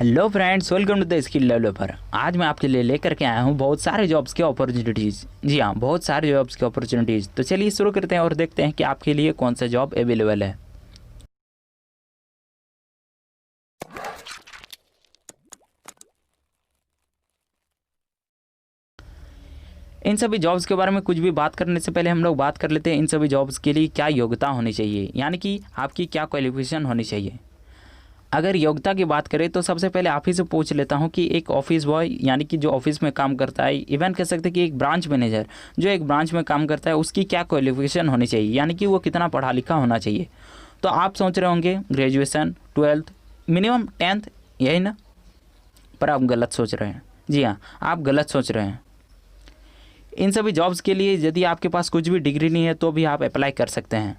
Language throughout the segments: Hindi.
Hello friends, welcome to the skill developer. आज मैं आपके लिए लेकर के आया हूँ बहुत सारे जॉब्स के अपॉर्चुनिटीज़। जी हाँ, बहुत सारे जॉब्स के अपॉर्चुनिटीज़। तो चलिए शुरू करते हैं और देखते हैं कि आपके लिए कौन सा जॉब अवेलेबल है। इन सभी जॉब्स के बारे में कुछ भी बात करने से पहले हम लोग बात कर लेते हैं इन सभी जॉब्स के लिए क्या योग्यता होनी चाहिए, यानी कि आपकी क्या क्वालिफिकेशन होनी चाहिए। अगर योग्यता की बात करें तो सबसे पहले आप ही से पूछ लेता हूं कि एक ऑफिस बॉय, यानी कि जो ऑफिस में काम करता है, इवन कह सकते हैं कि एक ब्रांच मैनेजर जो एक ब्रांच में काम करता है, उसकी क्या क्वालिफिकेशन होनी चाहिए, यानी कि वो कितना पढ़ा लिखा होना चाहिए। तो आप सोच रहे होंगे ग्रेजुएशन, 12th, मिनिमम 10th, यही ना? पर आप गलत सोच रहे हैं। जी हाँ, आप गलत सोच रहे हैं। इन सभी जॉब्स के लिए यदि आपके पास कुछ भी डिग्री नहीं है तो भी आप अप्लाई कर सकते हैं।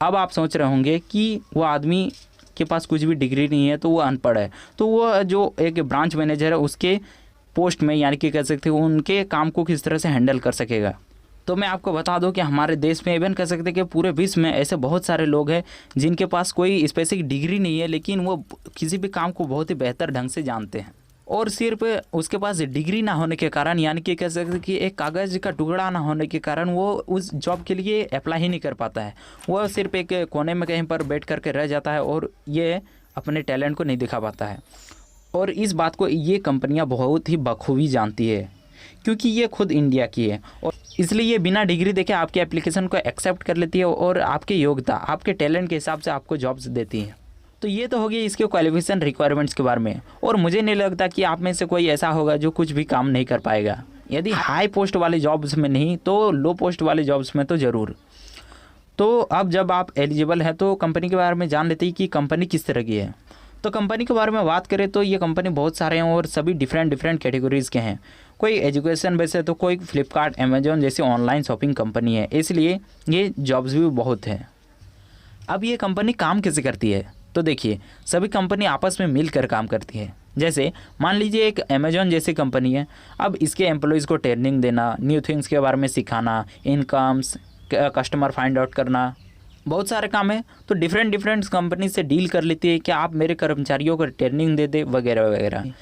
अब आप सोच रहे होंगे कि वो आदमी के पास कुछ भी डिग्री नहीं है तो वो अनपढ़ है, तो वो जो एक ब्रांच मैनेजर है उसके पोस्ट में, यानी कि कह सकते हैं उनके काम को किस तरह से हैंडल कर सकेगा। तो मैं आपको बता दूं कि हमारे देश में, इवन कह सकते हैं कि पूरे विश्व में ऐसे बहुत सारे लोग हैं जिनके पास कोई स्पेसिफिक डिग्री नहीं है, लेकिन वो किसी भी काम को बहुत ही बेहतर ढंग से जानते हैं। और सिर्फ उसके पास डिग्री ना होने के कारण, यानी कि कह सकते कि एक कागज़ का टुकड़ा ना होने के कारण, वो उस जॉब के लिए अप्लाई ही नहीं कर पाता है। वो सिर्फ एक कोने में कहीं पर बैठ करके रह जाता है और ये अपने टैलेंट को नहीं दिखा पाता है। और इस बात को ये कंपनियां बहुत ही बखूबी जानती है, क्योंकि ये खुद इंडिया की है, और इसलिए ये बिना डिग्री देखे आपके एप्लीकेशन को एक्सेप्ट कर लेती है और आपकी योग्यता, आपके टैलेंट के हिसाब से आपको जॉब्स देती है। तो ये तो होगी इसके क्वालिफिकेशन रिक्वायरमेंट्स के बारे में। और मुझे नहीं लगता कि आप में से कोई ऐसा होगा जो कुछ भी काम नहीं कर पाएगा। यदि हाई पोस्ट वाले जॉब्स में नहीं तो लो पोस्ट वाले जॉब्स में तो ज़रूर। तो अब जब आप एलिजिबल हैं तो कंपनी के बारे में जान लेते हैं कि कंपनी किस तरह की है। तो कंपनी के बारे में बात करें तो ये कंपनी बहुत सारे हैं और सभी डिफरेंट कैटेगरीज़ के हैं। कोई एजुकेशन बेस है तो कोई फ्लिपकार्ट, अमेजोन जैसी ऑनलाइन शॉपिंग कंपनी है, इसलिए ये जॉब्स भी बहुत हैं। अब ये कंपनी काम कैसे करती है? तो देखिए, सभी कंपनी आपस में मिलकर काम करती है। जैसे मान लीजिए एक अमेजोन जैसी कंपनी है, अब इसके एम्प्लॉयज़ को ट्रेनिंग देना, न्यू थिंग्स के बारे में सिखाना, इनकम्स, कस्टमर फाइंड आउट करना, बहुत सारे काम है। तो डिफरेंट कंपनी से डील कर लेती है कि आप मेरे कर्मचारियों को ट्रेनिंग दे दे वगैरह वगैरह।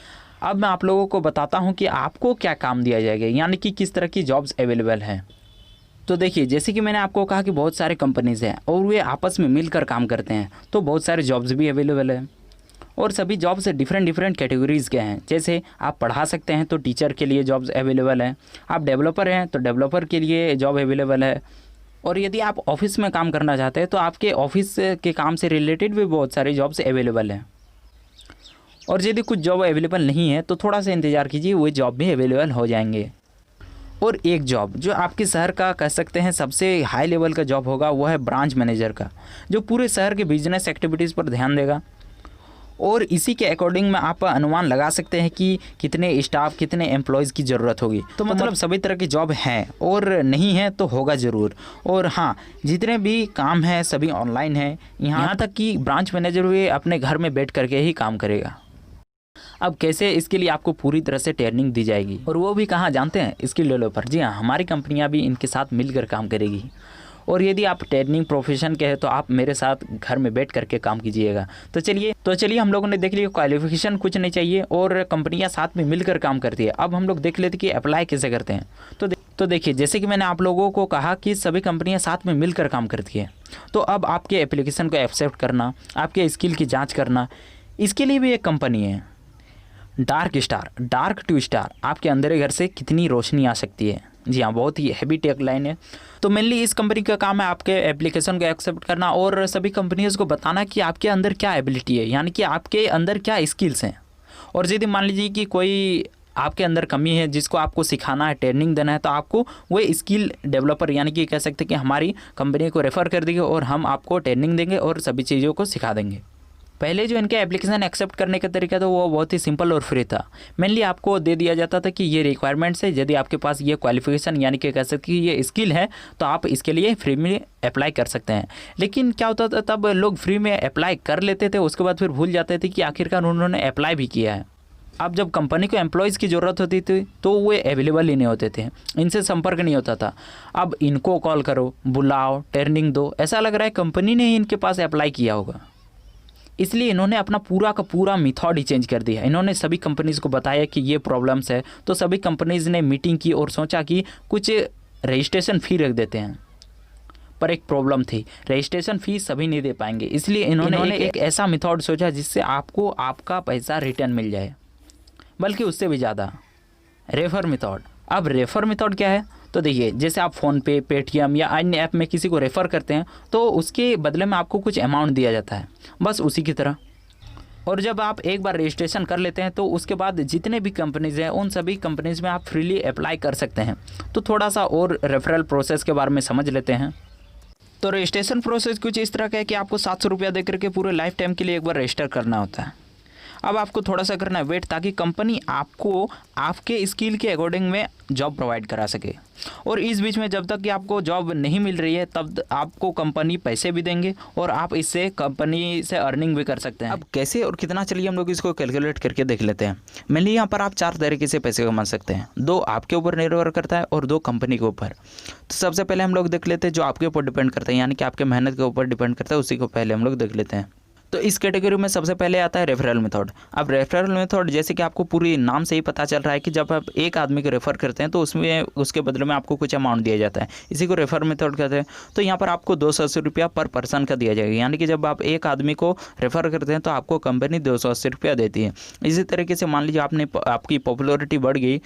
अब मैं आप लोगों को बताता हूँ कि आपको क्या काम दिया जाएगा, यानी कि किस तरह की जॉब्स अवेलेबल हैं। तो देखिए, जैसे कि मैंने आपको कहा कि बहुत सारे कंपनीज़ हैं और वे आपस में मिलकर काम करते हैं, तो बहुत सारे जॉब्स भी अवेलेबल है। और सभी जॉब्स डिफरेंट कैटेगरीज़ के हैं। जैसे आप पढ़ा सकते हैं तो टीचर के लिए जॉब्स अवेलेबल हैं, आप डेवलपर हैं तो डेवलपर के लिए जॉब अवेलेबल है। और यदि आप ऑफिस में काम करना चाहते हैं तो आपके ऑफिस के काम से रिलेटेड भी बहुत सारी जॉब्स अवेलेबल हैं। और यदि कुछ जॉब अवेलेबल नहीं है तो थोड़ा सा इंतज़ार कीजिए, वो जॉब भी अवेलेबल हो जाएंगे। और एक जॉब जो आपके शहर का कह सकते हैं सबसे हाई लेवल का जॉब होगा, वो है ब्रांच मैनेजर का, जो पूरे शहर के बिजनेस एक्टिविटीज़ पर ध्यान देगा। और इसी के अकॉर्डिंग में आप अनुमान लगा सकते हैं कि कितने स्टाफ, कितने एम्प्लॉयज़ की ज़रूरत होगी। तो मतलब सभी तरह की जॉब हैं, और नहीं है तो होगा ज़रूर। और हाँ, जितने भी काम हैं सभी ऑनलाइन हैं, यहाँ तक कि ब्रांच मैनेजर भी अपने घर में बैठ करके ही काम करेगा। अब कैसे, इसके लिए आपको पूरी तरह से ट्रेनिंग दी जाएगी, और वो भी कहाँ जानते हैं? Skill developer. जी हाँ, हमारी कंपनियाँ भी इनके साथ मिलकर काम करेगी। और यदि आप ट्रेनिंग प्रोफेशन के हैं तो आप मेरे साथ घर में बैठ करके काम कीजिएगा। तो चलिए हम लोगों ने देख लिया क्वालिफिकेशन कुछ नहीं चाहिए और कंपनियां साथ में मिलकर काम करती है। अब हम लोग देख लेते कि अप्लाई कैसे करते हैं। तो देखिए, जैसे कि मैंने आप लोगों को कहा कि सभी कंपनियां साथ में मिलकर काम करती है, तो अब आपके एप्लीकेशन को एक्सेप्ट करना, आपके स्किल की जाँच करना, इसके लिए भी एक कंपनी है, डार्क टू स्टार। आपके अंधेरे घर से कितनी रोशनी आ सकती है। जी हाँ, बहुत ही हैवी टेक लाइन है। तो मेनली इस कंपनी का काम है आपके एप्लीकेशन को एक्सेप्ट करना और सभी कंपनीज़ को बताना कि आपके अंदर क्या एबिलिटी है, यानी कि आपके अंदर क्या स्किल्स हैं। और यदि मान लीजिए कि कोई आपके अंदर कमी है जिसको आपको सिखाना है, ट्रेनिंग देना है, तो आपको वो स्किल डेवलपर, यानी कि कह सकते हैं कि हमारी कंपनी को रेफ़र कर देंगे और हम आपको ट्रेनिंग देंगे और सभी चीज़ों को सिखा देंगे। पहले जो इनके एप्लीकेशन एक्सेप्ट करने का तरीका था वो बहुत ही सिंपल और फ्री था। मेनली आपको दे दिया जाता था कि ये रिक्वायरमेंट्स है, यदि आपके पास ये क्वालिफिकेशन, यानी कि कह सकते हैं कि ये स्किल है, तो आप इसके लिए फ्री में अप्लाई कर सकते हैं। लेकिन क्या होता था, तब लोग फ्री में अप्लाई कर लेते थे, उसके बाद फिर भूल जाते थे कि आखिरकार उन्होंने अप्लाई भी किया है। अब जब कंपनी को एम्प्लॉयज़ की ज़रूरत होती थी तो वे अवेलेबल ही नहीं होते थे, इनसे संपर्क नहीं होता था। अब इनको कॉल करो, बुलाओ, ट्रेनिंग दो, ऐसा लग रहा है कंपनी ने ही इनके पास अप्लाई किया होगा। इसलिए इन्होंने अपना पूरा का पूरा मेथड ही चेंज कर दिया। इन्होंने सभी कंपनीज़ को बताया कि ये प्रॉब्लम्स है, तो सभी कंपनीज़ ने मीटिंग की और सोचा कि कुछ रजिस्ट्रेशन फ़ी रख देते हैं। पर एक प्रॉब्लम थी, रजिस्ट्रेशन फ़ीस सभी नहीं दे पाएंगे, इसलिए इन्होंने एक ऐसा मेथड सोचा जिससे आपको आपका पैसा रिटर्न मिल जाए, बल्कि उससे भी ज़्यादा, रेफर मेथड। अब रेफर मेथड क्या है, तो देखिए जैसे आप फ़ोनपे, पेटीएम या अन्य ऐप में किसी को रेफ़र करते हैं तो उसके बदले में आपको कुछ अमाउंट दिया जाता है, बस उसी की तरह। और जब आप एक बार रजिस्ट्रेशन कर लेते हैं तो उसके बाद जितने भी कंपनीज़ हैं उन सभी कंपनीज़ में आप फ्रीली अप्लाई कर सकते हैं। तो थोड़ा सा और रेफरल प्रोसेस के बारे में समझ लेते हैं। तो रजिस्ट्रेशन प्रोसेस कुछ इस तरह का है कि आपको 700 रुपया दे करके पूरे लाइफ टाइम के लिए एक बार रजिस्टर करना होता है। अब आपको थोड़ा सा करना है वेट, ताकि कंपनी आपको आपके स्किल के अकॉर्डिंग में जॉब प्रोवाइड करा सके। और इस बीच में जब तक कि आपको जॉब नहीं मिल रही है तब आपको कंपनी पैसे भी देंगे और आप इससे कंपनी से अर्निंग भी कर सकते हैं। अब कैसे और कितना, चलिए हम लोग इसको कैलकुलेट करके देख लेते हैं। मेनली यहाँ पर आप 4 तरीके से पैसे कमा सकते हैं, 2 आपके ऊपर निर्भर करता है और 2 कंपनी के ऊपर। तो सबसे पहले हम लोग देख लेते हैं जो आपके ऊपर डिपेंड करता है, यानी कि आपके मेहनत के ऊपर डिपेंड करता है, उसी को पहले हम लोग देख लेते हैं। तो इस कैटेगरी में सबसे पहले आता है रेफरल मेथड। अब रेफरल मेथड जैसे कि आपको पूरी नाम से ही पता चल रहा है कि जब आप एक आदमी को रेफ़र करते हैं तो उसमें उसके बदले में आपको कुछ अमाउंट दिया जाता है, इसी को रेफर मेथड कहते हैं। तो यहाँ पर आपको 280 रुपया पर पर्सन का दिया जाएगा, यानी कि जब आप एक आदमी को रेफ़र करते हैं तो आपको कंपनी 280 रुपया देती है। इसी तरीके से मान लीजिए आपकी पॉपुलरिटी बढ़ गई।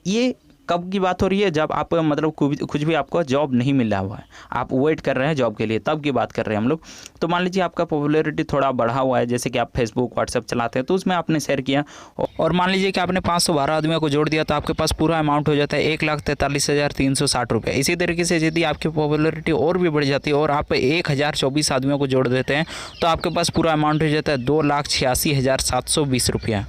ये कब की बात हो रही है, जब आप मतलब कुछ भी आपको जॉब नहीं मिल रहा हुआ है, आप वेट कर रहे हैं जॉब के लिए, तब की बात कर रहे हैं हम लोग। तो मान लीजिए आपका पॉपुलैरिटी थोड़ा बढ़ा हुआ है, जैसे कि आप फेसबुक, व्हाट्सएप चलाते हैं तो उसमें आपने शेयर किया और मान लीजिए कि आपने 512 आदमियों को जोड़ दिया तो आपके पास पूरा अमाउंट हो जाता है 1,43,360 रुपये। इसी तरीके से यदि आपकी पॉपुलैरिटी और भी बढ़ जाती है और आप 1,024 आदमियों को जोड़ देते हैं तो आपके पास पूरा अमाउंट हो जाता है 2,86,720 रुपया।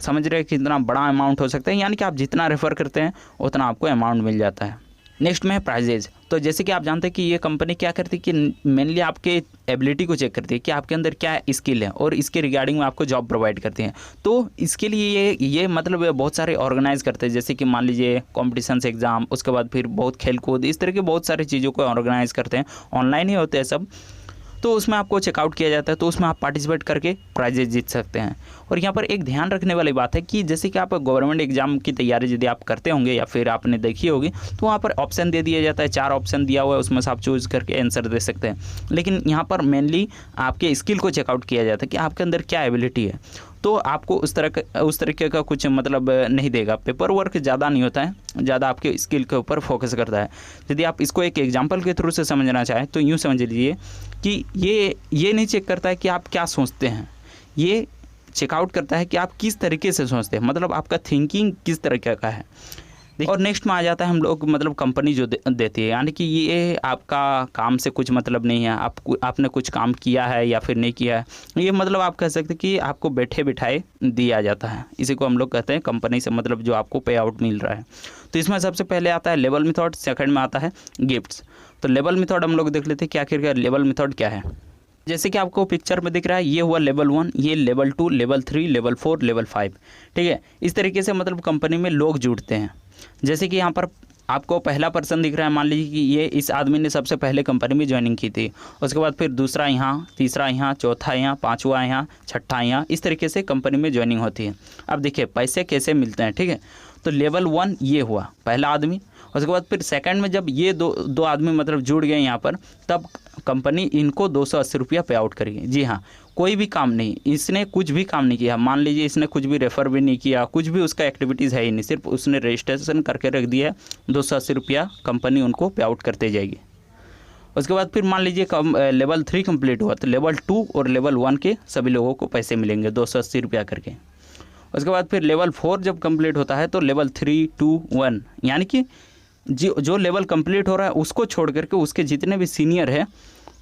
समझ रहे हैं कितना बड़ा अमाउंट हो सकता है, यानी कि आप जितना रेफ़र करते हैं उतना आपको अमाउंट मिल जाता है। नेक्स्ट में है प्राइजेज। तो जैसे कि आप जानते हैं कि ये कंपनी क्या करती है कि मेनली आपके एबिलिटी को चेक करती है कि आपके अंदर क्या स्किल है और इसके रिगार्डिंग में आपको जॉब प्रोवाइड करती हैं। तो इसके लिए ये मतलब बहुत सारे ऑर्गेनाइज़ करते हैं, जैसे कि मान लीजिए कॉम्पिटिशन्स एग्ज़ाम, उसके बाद फिर बहुत खेल कूद, इस तरह की बहुत सारी चीज़ों को ऑर्गेनाइज़ करते हैं, ऑनलाइन ही होते हैं सब। तो उसमें आपको चेकआउट किया जाता है, तो उसमें आप पार्टिसिपेट करके प्राइजेज जीत सकते हैं। और यहाँ पर एक ध्यान रखने वाली बात है कि जैसे कि आप गवर्नमेंट एग्जाम की तैयारी यदि आप करते होंगे या फिर आपने देखी होगी तो वहाँ पर ऑप्शन दे दिया जाता है, 4 ऑप्शन दिया हुआ है, उसमें से आप चूज़ करके आंसर दे सकते हैं। लेकिन यहाँ पर मेनली आपके स्किल को चेकआउट किया जाता है कि आपके अंदर क्या एबिलिटी है। तो आपको उस तरीके का कुछ मतलब नहीं देगा, पेपर वर्क ज़्यादा नहीं होता है, ज़्यादा आपके स्किल के ऊपर फोकस करता है। यदि आप इसको एक एग्जांपल के थ्रू से समझना चाहें तो यूँ समझ लीजिए कि ये नहीं चेक करता है कि आप क्या सोचते हैं, ये चेकआउट करता है कि आप किस तरीके से सोचते हैं, मतलब आपका थिंकिंग किस तरीके का है। और नेक्स्ट में आ जाता है हम लोग मतलब कंपनी जो देती है, यानी कि ये आपका काम से कुछ मतलब नहीं है, आपने कुछ काम किया है या फिर नहीं किया है, ये मतलब आप कह सकते हैं कि आपको बैठे बिठाए दिया जाता है। इसी को हम लोग कहते हैं कंपनी से मतलब जो आपको पे आउट मिल रहा है। तो इसमें सबसे पहले आता है लेवल मेथड, सेकंड में आता है गिफ्ट्स। तो लेवल मेथड हम लोग देख लेते हैं क्या आखिर लेवल मेथड क्या है। जैसे कि आपको पिक्चर में दिख रहा है, ये हुआ लेवल 1, ये लेवल 2, लेवल 3, लेवल 4, लेवल 5, ठीक है। इस तरीके से मतलब कंपनी में लोग जुड़ते हैं। जैसे कि यहाँ पर आपको पहला पर्सन दिख रहा है, मान लीजिए कि ये इस आदमी ने सबसे पहले कंपनी में ज्वाइनिंग की थी, उसके बाद फिर दूसरा यहाँ, तीसरा यहाँ, चौथा यहाँ, पाँचवा यहाँ, छठा यहाँ, इस तरीके से कंपनी में ज्वाइनिंग होती है। अब देखिए पैसे कैसे मिलते हैं, ठीक है। तो लेवल 1 ये हुआ पहला आदमी, उसके बाद फिर सेकंड में जब ये दो आदमी मतलब जुड़ गए यहाँ पर, तब कंपनी इनको 280 रुपया पे आउट करेगी। जी हाँ, कोई भी काम नहीं, इसने कुछ भी काम नहीं किया, मान लीजिए इसने कुछ भी रेफ़र भी नहीं किया, कुछ भी उसका एक्टिविटीज़ है ही नहीं, सिर्फ उसने रजिस्ट्रेशन करके रख दिया है, 280 रुपया कंपनी उनको पे आउट करते जाएगी। उसके बाद फिर मान लीजिए लेवल 3 कंप्लीट हुआ तो लेवल 2 और लेवल 1 के सभी लोगों को पैसे मिलेंगे 280 रुपया करके। उसके बाद फिर लेवल 4 जब कंप्लीट होता है तो लेवल 3, 2, 1, यानी कि जो लेवल कंप्लीट हो रहा है उसको छोड़ करके उसके जितने भी सीनियर हैं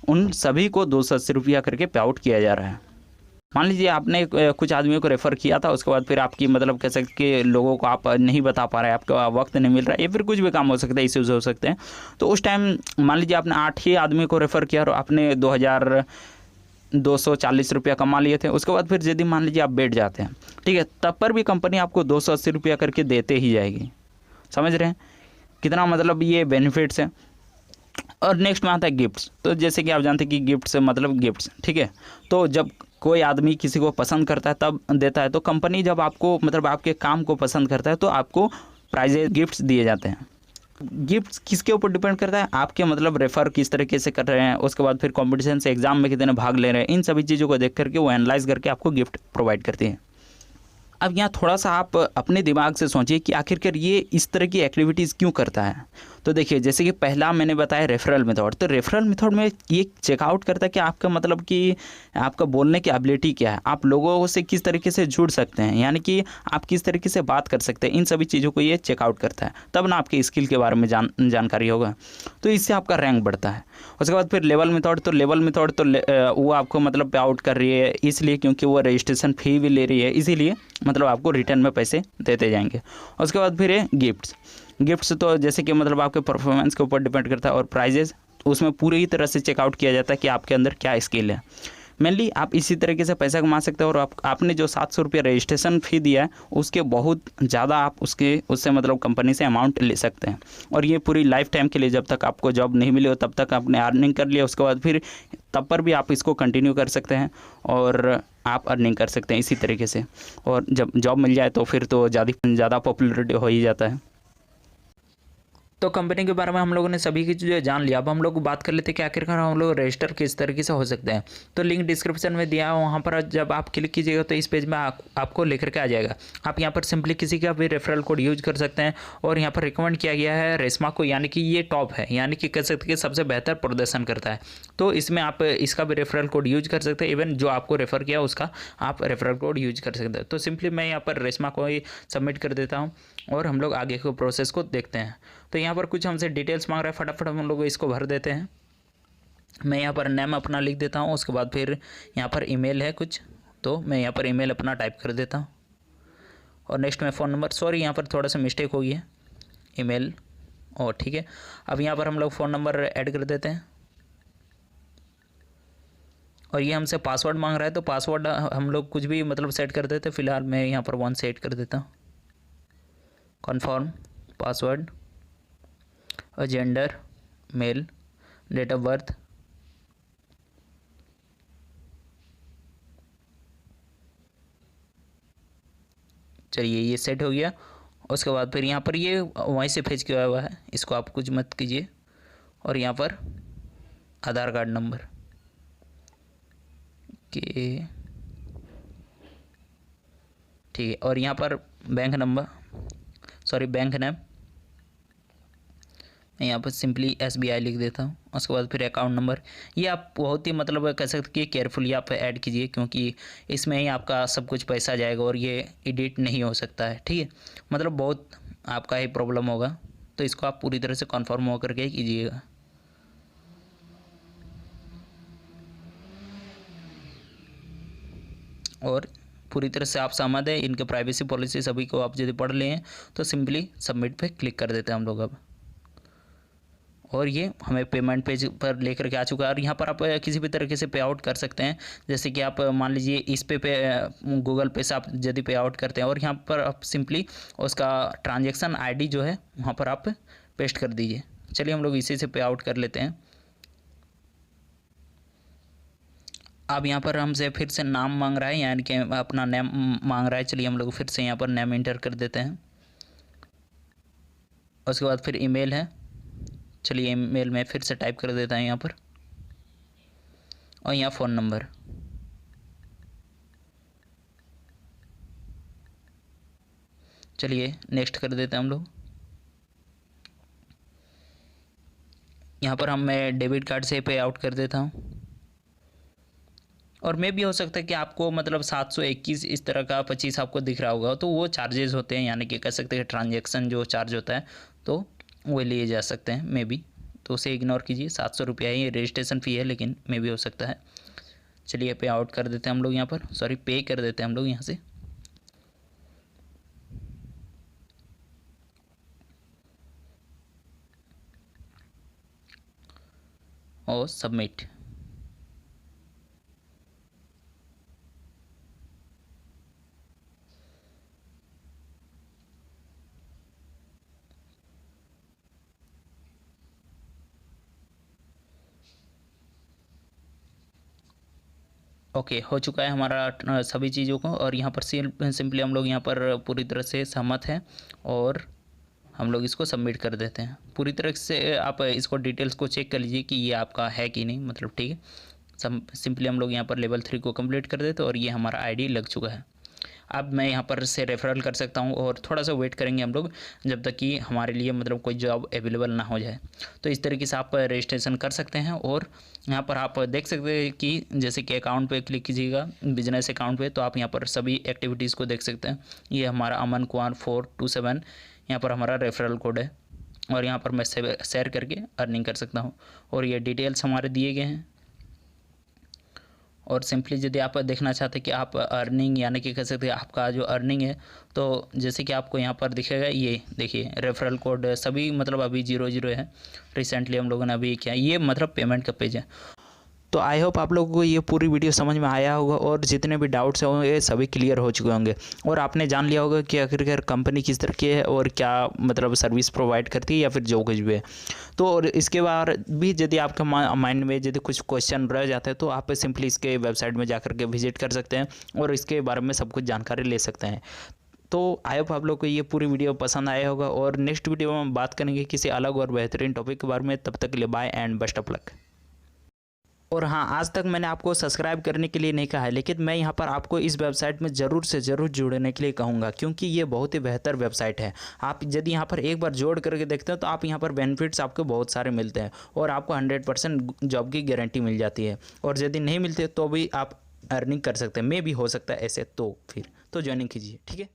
उन सभी को 280 रुपया करके पे आउट किया जा रहा है। मान लीजिए आपने कुछ आदमियों को रेफ़र किया था, उसके बाद फिर आपकी मतलब कह सकते कि लोगों को आप नहीं बता पा रहे हैं, आपका वक्त नहीं मिल रहा है या फिर कुछ भी काम हो सकता है, इश्यूज़ हो सकते हैं। तो उस टाइम मान लीजिए आपने 8 ही आदमी को रेफ़र किया और आपने 2,240 रुपया कमा लिए थे। उसके बाद फिर यदि मान लीजिए आप बैठ जाते हैं, ठीक है, तब पर भी कंपनी आपको 280 रुपया करके देते ही जाएगी। समझ रहे हैं कितना मतलब ये बेनिफिट्स हैं। और नेक्स्ट में आता है गिफ्ट्स। तो जैसे कि आप जानते हैं कि गिफ्ट्स मतलब गिफ्ट्स, ठीक है। तो जब कोई आदमी किसी को पसंद करता है तब देता है। तो कंपनी जब आपको मतलब आपके काम को पसंद करता है तो आपको प्राइजेज गिफ्ट्स दिए जाते हैं। गिफ्ट्स किसके ऊपर डिपेंड करता है, आपके मतलब रेफ़र किस तरीके से कर रहे हैं, उसके बाद फिर कॉम्पिटिशन से एग्जाम में कितने भाग ले रहे हैं, इन सभी चीज़ों को देख करके वो एनालाइज करके आपको गिफ्ट प्रोवाइड करती है। अब यहाँ थोड़ा सा आप अपने दिमाग से सोचिए कि आखिरकार ये इस तरह की एक्टिविटीज़ क्यों करता है। तो देखिए, जैसे कि पहला मैंने बताया रेफरल मेथड, तो रेफरल मेथड में ये चेकआउट करता है कि आपका मतलब कि आपका बोलने की एबिलिटी क्या है, आप लोगों से किस तरीके से जुड़ सकते हैं, यानी कि आप किस तरीके से बात कर सकते हैं, इन सभी चीज़ों को ये चेकआउट करता है। तब ना आपके स्किल के बारे में जानकारी होगा, तो इससे आपका रैंक बढ़ता है। उसके बाद फिर लेवल मेथड, तो लेवल मेथड तो वो आपको मतलब पे आउट कर रही है इसलिए क्योंकि वो रजिस्ट्रेशन फ़ी भी ले रही है, इसीलिए मतलब आपको रिटर्न में पैसे देते जाएंगे। उसके बाद फिर है गिफ्ट्स तो जैसे कि मतलब आपके परफॉर्मेंस के ऊपर डिपेंड करता है। और प्राइजेस उसमें पूरी तरह से चेकआउट किया जाता है कि आपके अंदर क्या स्किल है। मेनली आप इसी तरीके से पैसा कमा सकते हो। और आपने जो 700 रुपये रजिस्ट्रेशन फ़ी दिया है उसके बहुत ज़्यादा आप उससे मतलब कंपनी से अमाउंट ले सकते हैं। और ये पूरी लाइफ टाइम के लिए, जब तक आपको जॉब नहीं मिली हो तब तक आपने अर्निंग कर लिया, उसके बाद फिर तब पर भी आप इसको कंटिन्यू कर सकते हैं और आप अर्निंग कर सकते हैं इसी तरीके से। और जब जॉब मिल जाए तो फिर तो ज़्यादा पॉपुलरिटी हो ही जाता है। तो कंपनी के बारे में हम लोगों ने सभी की चीज़ें जान लिया। अब हम लोग बात कर लेते हैं कि आखिरकार हम लोग रजिस्टर किस तरीके से हो सकते हैं। तो लिंक डिस्क्रिप्शन में दिया है, वहाँ पर जब आप क्लिक कीजिएगा तो इस पेज में आपको लेकर के आ जाएगा। आप यहाँ पर सिंपली किसी का भी रेफरल कोड यूज कर सकते हैं। और यहाँ पर रिकमेंड किया गया है रेशमा को, यानी कि ये टॉप है, यानी कि कह सकते हैं सबसे बेहतर प्रदर्शन करता है। तो इसमें आप इसका भी रेफरल कोड यूज कर सकते हैं। इवन जो आपको रेफ़र किया उसका आप रेफरल कोड यूज कर सकते हैं। तो सिंपली मैं यहाँ पर रेशमा को ही सबमिट कर देता हूँ और हम लोग आगे के प्रोसेस को देखते हैं। तो यहाँ पर कुछ हमसे डिटेल्स मांग रहा है, फटाफट हम लोग इसको भर देते हैं। मैं यहाँ पर नेम अपना लिख देता हूँ। उसके बाद फिर यहाँ पर ईमेल है कुछ, तो मैं यहाँ पर ईमेल अपना टाइप कर देता हूँ। और नेक्स्ट में फ़ोन नंबर, सॉरी यहाँ पर थोड़ा सा मिस्टेक हो गई है, ईमेल और ठीक है। अब यहाँ पर हम लोग फ़ोन नंबर ऐड कर देते हैं। और ये हमसे पासवर्ड मांग रहा है, तो पासवर्ड हम लोग कुछ भी मतलब सेट कर देते हैं। फ़िलहाल मैं यहाँ पर 1 सेट कर देता हूँ। Confirm password, gender male, date of birth, चलिए ये सेट हो गया। उसके बाद फिर यहाँ पर ये वहीं से फेच किया हुआ है, इसको आप कुछ मत कीजिए। और यहाँ पर आधार कार्ड नंबर के ठीक है। और यहाँ पर bank number, sorry bank name, मैं यहाँ पर सिंपली SBI लिख देता हूँ। उसके बाद फिर अकाउंट नंबर, ये आप बहुत ही मतलब कह सकते हैं केयरफुली आप ऐड कीजिए, क्योंकि इसमें ही आपका सब कुछ पैसा जाएगा और ये एडिट नहीं हो सकता है, ठीक है। मतलब बहुत आपका ही प्रॉब्लम होगा, तो इसको आप पूरी तरह से कन्फर्म होकर के कीजिएगा। और पूरी तरह से आप सहमत है, इनके प्राइवेसी पॉलिसी सभी को आप यदि पढ़ लें तो सिंपली सबमिट पे क्लिक कर देते हैं हम लोग अब। और ये हमें पेमेंट पेज पर लेकर के आ चुका है। और यहाँ पर आप किसी भी तरीके से पे आउट कर सकते हैं, जैसे कि आप मान लीजिए इस पे गूगल पे से आप यदि पे आउट करते हैं और यहाँ पर आप सिंपली उसका ट्रांजैक्शन आईडी जो है वहाँ पर आप पेस्ट कर दीजिए। चलिए हम लोग इसी से पे आउट कर लेते हैं। अब यहाँ पर हमसे फिर से नाम मांग रहा है, यानी कि अपना नेम मांग रहा है। चलिए हम लोग फिर से यहाँ पर नेम इंटर कर देते हैं। उसके बाद फिर ईमेल है, चलिए ईमेल में फिर से टाइप कर देता है यहाँ पर। और यहाँ फ़ोन नंबर, चलिए नेक्स्ट कर देते हैं हम लोग। यहाँ पर मैं डेबिट कार्ड से पे आउट कर देता हूँ। और मे भी हो सकता है कि आपको मतलब 721 इस तरह का 25 आपको दिख रहा होगा, तो वो चार्जेस होते हैं, यानी कि कह सकते हैं ट्रांजैक्शन जो चार्ज होता है, तो वो लिए जा सकते हैं मे बी, तो उसे इग्नोर कीजिए। 700 रुपया ही रजिस्ट्रेशन फ़ी है, लेकिन मे भी हो सकता है। चलिए पे आउट कर देते हैं हम लोग यहाँ पर, सॉरी पे कर देते हैं हम लोग यहाँ से। और सबमिट। ओके, हो चुका है हमारा सभी चीज़ों को, और यहाँ पर सिंपली हम लोग यहाँ पर पूरी तरह से सहमत हैं और हम लोग इसको सबमिट कर देते हैं। पूरी तरह से आप इसको डिटेल्स को चेक कर लीजिए कि ये आपका है कि नहीं, मतलब ठीक है। सिंपली हम लोग यहाँ पर लेवल 3 को कंप्लीट कर देते हैं और ये हमारा आईडी लग चुका है। अब मैं यहाँ पर से रेफरल कर सकता हूँ और थोड़ा सा वेट करेंगे हम लोग जब तक कि हमारे लिए मतलब कोई जॉब अवेलेबल ना हो जाए। तो इस तरीके से आप रजिस्ट्रेशन कर सकते हैं। और यहाँ पर आप देख सकते हैं कि जैसे कि अकाउंट पे क्लिक कीजिएगा, बिजनेस अकाउंट पे, तो आप यहाँ पर सभी एक्टिविटीज़ को देख सकते हैं। ये हमारा अमन कुमार 427 यहाँ पर हमारा रेफरल कोड है और यहाँ पर मैं शेयर करके अर्निंग कर सकता हूँ। और ये डिटेल्स हमारे दिए गए हैं। और सिंपली यदि आप देखना चाहते हैं कि आप अर्निंग यानी कि कह सकते हैं आपका जो अर्निंग है, तो जैसे कि आपको यहाँ पर दिखेगा, ये देखिए रेफरल कोड सभी मतलब अभी 00 है। रिसेंटली हम लोगों ने अभी किया, ये मतलब पेमेंट का पेज है। तो आई होप आप लोगों को ये पूरी वीडियो समझ में आया होगा और जितने भी डाउट्स होंगे सभी क्लियर हो चुके होंगे और आपने जान लिया होगा कि आखिरकार कंपनी किस तरह की है और क्या मतलब सर्विस प्रोवाइड करती है या फिर जो कुछ भी है। तो और इसके बाद भी यदि आपके माइंड में यदि कुछ क्वेश्चन रह जाते हैं तो आप सिंपली इसके वेबसाइट में जाकर के विजिट कर सकते हैं और इसके बारे में सब कुछ जानकारी ले सकते हैं। तो आई होप आप लोग को ये पूरी वीडियो पसंद आया होगा और नेक्स्ट वीडियो में हम बात करेंगे किसी अलग और बेहतरीन टॉपिक के बारे में। तब तक के लिए bye and best of luck. और हाँ, आज तक मैंने आपको सब्सक्राइब करने के लिए नहीं कहा है, लेकिन मैं यहाँ पर आपको इस वेबसाइट में ज़रूर से ज़रूर जुड़ने के लिए कहूँगा क्योंकि ये बहुत ही बेहतर वेबसाइट है। आप यदि यहाँ पर एक बार जोड़ करके देखते हैं तो आप यहाँ पर बेनिफिट्स आपको बहुत सारे मिलते हैं और आपको 100% जॉब की गारंटी मिल जाती है। और यदि नहीं मिलते तो भी आप अर्निंग कर सकते हैं, मे भी हो सकता है ऐसे, तो फिर तो ज्वाइनिंग कीजिए, ठीक है।